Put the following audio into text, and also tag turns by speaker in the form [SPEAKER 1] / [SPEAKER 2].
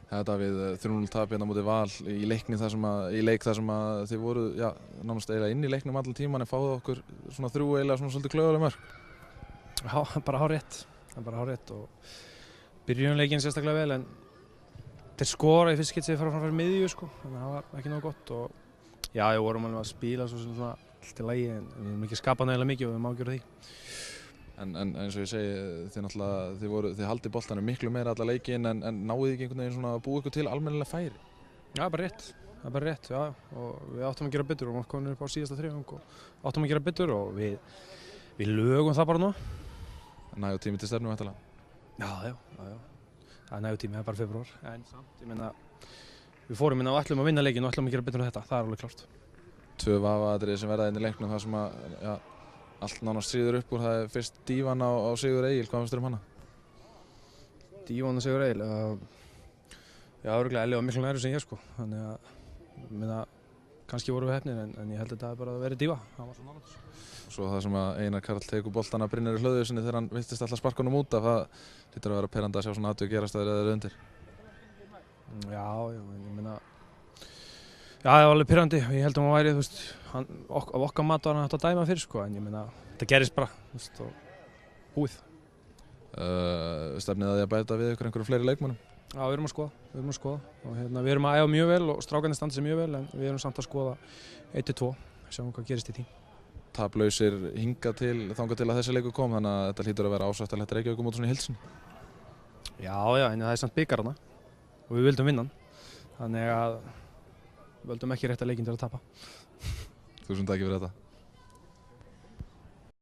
[SPEAKER 1] Davíð, 3-0 tap hérna á móti Val í leik þar sem að þið voru nánast eiginlega inn í leiknum allan tíman en fáðu okkur svona 3 eiginlega svona svolítið klaufaleg mörk.
[SPEAKER 2] Já, bara hárrétt og byrjum leikinn sérstaklega vel en þeir skora í fyrst skipti þegar fara fyrir miðju sko, þannig að það var ekki nógu gott og já, við vorum alveg að spila svo svona allt í lagi en við erum ekki skapað nægilega mikið og við má gera því.
[SPEAKER 1] En eins og ég segi, þið haldið boltanum miklu meira alla leikinn en náðuð ekki einhvern veginn svona að búa ykkur til almennilega færi?
[SPEAKER 2] Já, bara rétt, já, og við áttum að gera betur og við komum upp á síðasta þriðjung og áttum að gera betur og við lögum það bara nú.
[SPEAKER 1] Nægur tími til stefnu væntanlega?
[SPEAKER 2] Já. Það er nægur tími, það er bara febrúar, en samt, ég meina, við fórum inn og ætlum að vinna leikinn og ætlum að gera betur en þetta, það er alveg klárt. 2
[SPEAKER 1] vafaatriði sem verða inn í leiknum þar sem að, allt nánast stríður upp úr, það er fyrst Dívan á Sigur Egil, hvað finnst þér hana?
[SPEAKER 2] Dívan á Sigur Egil, já, örugglega Elli var miklu nærri sem ég sko, þannig að, ég meina, kannski vorum við heppnir en ég held að þetta hafi bara verið Díva, hann var svo nálægt.
[SPEAKER 1] Svo það sem að Einar Karl tekur boltana Brynjari Hlöðversinni þegar hann virtist alltaf sparka honum út af, það hlýtur að vera perrandi að sjá svona atvik gerast að þeir eru undir.
[SPEAKER 2] Já, ég meina, já, það var alveg pirrandi, ég held að hann væri, þú veist, af okkar mat var hann hægt að dæma fyrir sko, en ég meina, þetta gerist bara, þú veist, og búið.
[SPEAKER 1] Stefnið að því að bæta við ykkur einhverju fleiri leikmönnum?
[SPEAKER 2] Já, við erum að skoða og við erum að æfa mjög vel og strákarnir standa sig mjög vel en við erum samt að skoða 1-2, sjáum hvað gerist í því.
[SPEAKER 1] Taplausir þangað til að þessi leikur kom, þannig að þetta hlýtur að vera ásættanlegt Reykjavíkurmót svona í heild sinni.
[SPEAKER 2] Já, en það er samt bikar þarna og við vildum vinna hann, þannig að við vildum ekki rétta leikinn til að tapa.
[SPEAKER 1] Tusen takk fyrir þetta.